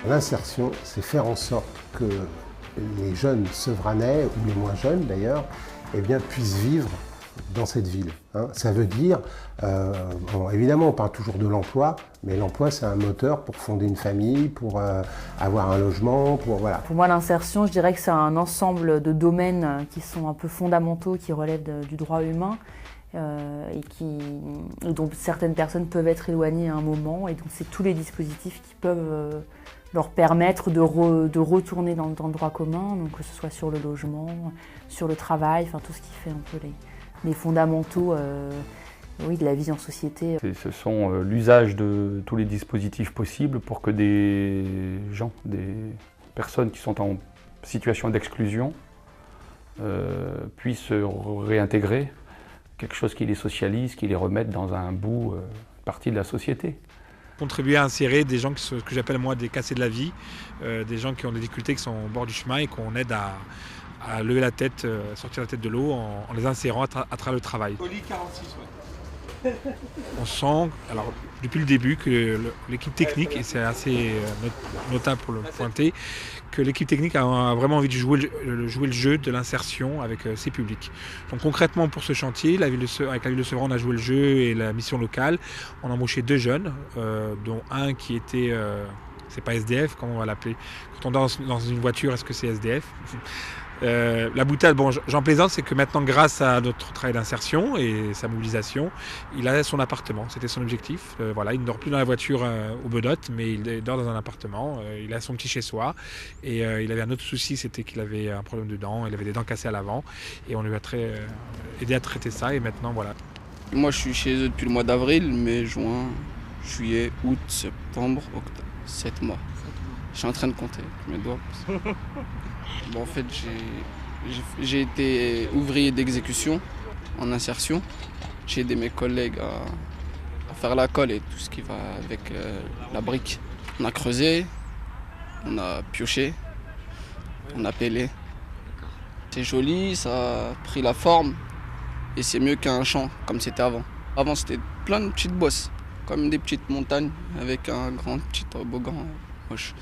L'insertion, c'est faire en sorte que les jeunes sevranais, ou les moins jeunes d'ailleurs, eh bien, puissent vivre dans cette ville. Ça veut dire, bon, évidemment on parle toujours de l'emploi, mais l'emploi c'est un moteur pour fonder une famille, pour avoir un logement, voilà. Pour moi l'insertion, je dirais que c'est un ensemble de domaines qui sont un peu fondamentaux, qui relèvent du droit humain et dont certaines personnes peuvent être éloignées à un moment, et donc c'est tous les dispositifs qui peuvent leur permettre de retourner dans le droit commun, donc que ce soit sur le logement, sur le travail, enfin tout ce qui fait un peu les fondamentaux oui, de la vie en société. Ce sont l'usage de tous les dispositifs possibles pour que des gens, des personnes qui sont en situation d'exclusion puissent réintégrer quelque chose qui les socialise, qui les remette dans un bout, partie de la société. Contribuer à insérer des gens que j'appelle moi des cassés de la vie, des gens qui ont des difficultés, qui sont au bord du chemin et qu'on aide à lever la tête, sortir la tête de l'eau en les insérant à travers le travail. Poli 46, ouais. On sent, alors depuis le début, que l'équipe technique, et c'est assez notable pour le pointer, que l'équipe technique a vraiment envie de jouer le jeu de l'insertion avec ses publics. Donc concrètement pour ce chantier, avec la ville de Sevran, on a joué le jeu et la mission locale. On a embauché 2 jeunes, dont un qui était, c'est pas SDF, comment on va l'appeler. Quand on danse dans une voiture, est-ce que c'est SDF ? La boutade, bon, j'en plaisante, c'est que maintenant, grâce à notre travail d'insertion et sa mobilisation, il a son appartement. C'était son objectif. Voilà, il ne dort plus dans la voiture au Bedot, mais il dort dans un appartement. Il a son petit chez-soi. Et il avait un autre souci, c'était qu'il avait un problème de dents. Il avait des dents cassées à l'avant. Et on lui a aidé à traiter ça. Et maintenant, voilà. Moi, je suis chez eux depuis le mois d'avril, mai, juin, juillet, août, septembre, octobre. 7 mois. Je suis en train de compter mes doigts. Bon, en fait, j'ai été ouvrier d'exécution en insertion. J'ai aidé mes collègues à faire la colle et tout ce qui va avec la brique. On a creusé, on a pioché, on a pellé. C'est joli, ça a pris la forme et c'est mieux qu'un champ comme c'était avant. Avant, c'était plein de petites bosses, comme des petites montagnes avec un petit toboggan moche.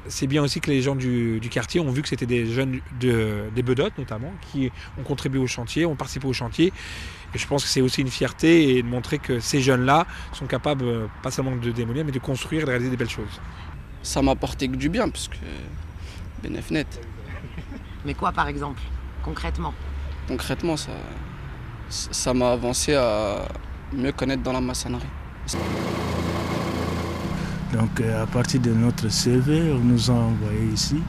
C'est bien aussi que les gens du quartier ont vu que c'était des jeunes des Bedottes notamment qui ont contribué au chantier, ont participé au chantier. Et je pense que c'est aussi une fierté et de montrer que ces jeunes-là sont capables, pas seulement de démolir, mais de construire et de réaliser des belles choses. Ça m'a apporté que du bien, parce que Benefnet. Mais quoi par exemple, concrètement ? Concrètement, ça m'a avancé à mieux connaître dans la maçonnerie. Donc à partir de notre CV, on nous a envoyé ici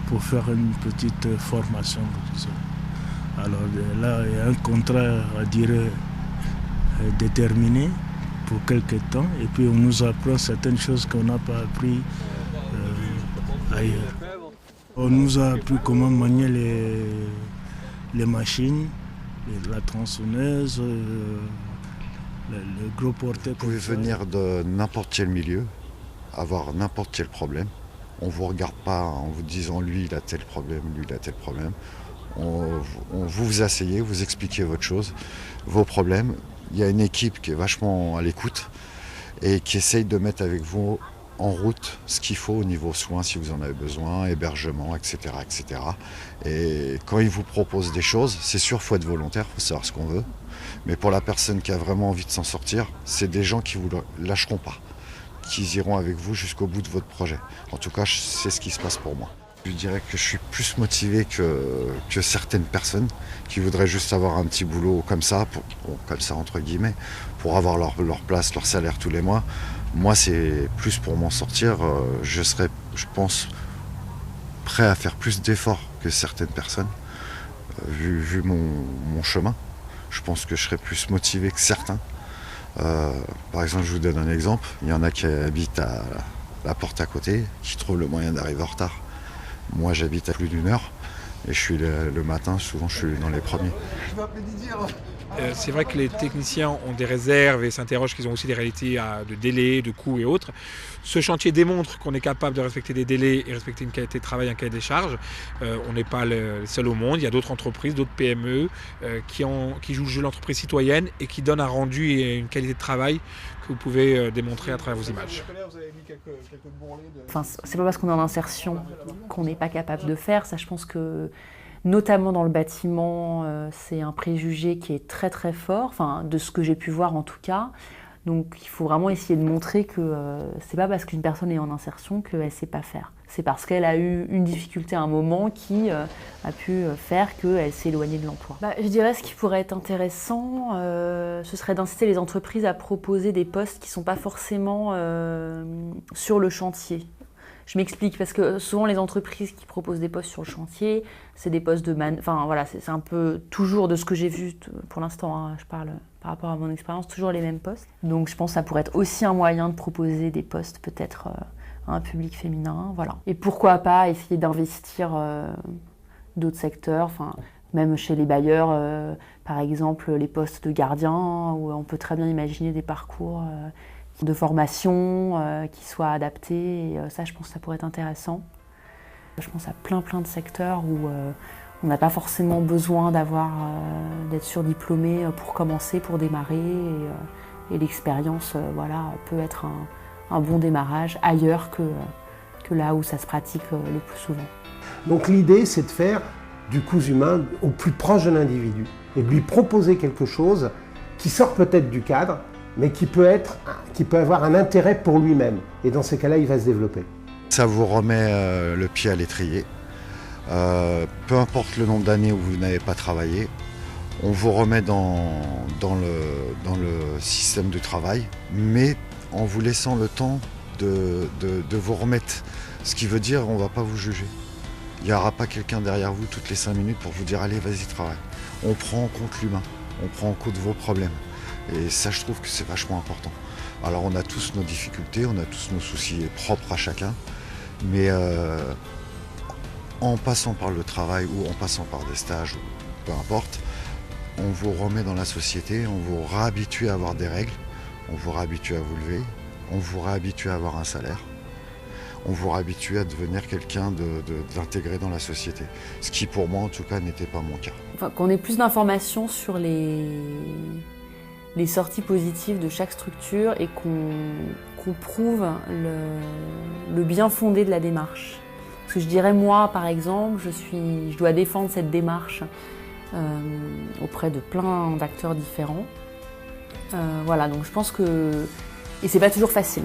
pour faire une petite formation. Alors là, il y a un contrat à durée déterminée pour quelques temps et puis on nous apprend certaines choses qu'on n'a pas appris ailleurs. On nous a appris comment manier les machines, la tronçonneuse, le gros porteur. Vous pouvez venir de n'importe quel milieu, avoir n'importe quel problème. On ne vous regarde pas en vous disant lui il a tel problème, lui il a tel problème. Vous vous asseyez, vous expliquez votre chose, vos problèmes. Il y a une équipe qui est vachement à l'écoute et qui essaye de mettre avec vous en route ce qu'il faut au niveau soins si vous en avez besoin, hébergement, etc. etc. Et quand ils vous proposent des choses, c'est sûr, il faut être volontaire, il faut savoir ce qu'on veut. Mais pour la personne qui a vraiment envie de s'en sortir, c'est des gens qui ne vous lâcheront pas, qui iront avec vous jusqu'au bout de votre projet. En tout cas, c'est ce qui se passe pour moi. Je dirais que je suis plus motivé que certaines personnes qui voudraient juste avoir un petit boulot comme ça, comme ça entre guillemets, pour avoir leur place, leur salaire tous les mois. Moi, c'est plus pour m'en sortir. Je serais, je pense, prêt à faire plus d'efforts que certaines personnes, vu mon chemin. Je pense que je serais plus motivé que certains. Par exemple, je vous donne un exemple. Il y en a qui habitent à la porte à côté, qui trouvent le moyen d'arriver en retard. Moi, j'habite à plus d'1 heure et je suis le matin, souvent je suis dans les premiers. Je vais appeler Didier. C'est vrai que les techniciens ont des réserves et s'interrogent qu'ils ont aussi des réalités de délais, de coûts et autres. Ce chantier démontre qu'on est capable de respecter des délais et respecter une qualité de travail, un cahier des charges. On n'est pas les seuls au monde, il y a d'autres entreprises, d'autres PME qui jouent le jeu de l'entreprise citoyenne et qui donnent un rendu et une qualité de travail que vous pouvez démontrer à travers vos images. Enfin, c'est pas parce qu'on est en insertion qu'on n'est pas capable de faire. Ça, je pense que, notamment dans le bâtiment, c'est un préjugé qui est très très fort, enfin, de ce que j'ai pu voir en tout cas. Donc il faut vraiment essayer de montrer que c'est pas parce qu'une personne est en insertion qu'elle ne sait pas faire. C'est parce qu'elle a eu une difficulté à un moment qui a pu faire qu'elle s'est éloignée de l'emploi. Je dirais ce qui pourrait être intéressant, ce serait d'inciter les entreprises à proposer des postes qui ne sont pas forcément sur le chantier. Je m'explique, parce que souvent les entreprises qui proposent des postes sur le chantier, c'est des postes de enfin voilà, c'est un peu toujours de ce que j'ai vu pour l'instant, hein, je parle par rapport à mon expérience, toujours les mêmes postes. Donc je pense que ça pourrait être aussi un moyen de proposer des postes peut-être à un public féminin, voilà. Et pourquoi pas essayer d'investir d'autres secteurs, enfin, même chez les bailleurs, par exemple les postes de gardiens, où on peut très bien imaginer des parcours de formation qui soient adaptés. Et ça, je pense que ça pourrait être intéressant. Je pense à plein de secteurs où on n'a pas forcément besoin d'être surdiplômé pour commencer, pour démarrer. Et l'expérience voilà, peut être un bon démarrage ailleurs que là où ça se pratique le plus souvent. Donc l'idée, c'est de faire du cousu main au plus proche de l'individu et de lui proposer quelque chose qui sort peut-être du cadre, mais qui peut avoir un intérêt pour lui-même. Et dans ces cas-là, il va se développer. Ça vous remet le pied à l'étrier. Peu importe le nombre d'années où vous n'avez pas travaillé, on vous remet dans le système de travail, mais en vous laissant le temps de vous remettre. Ce qui veut dire, on ne va pas vous juger. Il n'y aura pas quelqu'un derrière vous toutes les 5 minutes pour vous dire « Allez, vas-y, travaille ». On prend en compte l'humain, on prend en compte vos problèmes. Et ça, je trouve que c'est vachement important. Alors, on a tous nos difficultés, on a tous nos soucis propres à chacun. Mais en passant par le travail ou en passant par des stages, ou peu importe, on vous remet dans la société, on vous réhabitue à avoir des règles, on vous réhabitue à vous lever, on vous réhabitue à avoir un salaire, on vous réhabitue à devenir quelqu'un d'intégré dans la société. Ce qui, pour moi, en tout cas, n'était pas mon cas. Enfin, qu'on ait plus d'informations sur les sorties positives de chaque structure et qu'on prouve le bien fondé de la démarche. Parce que je dirais, moi, par exemple, je dois défendre cette démarche auprès de plein d'acteurs différents. Voilà, donc je pense que... Et c'est pas toujours facile.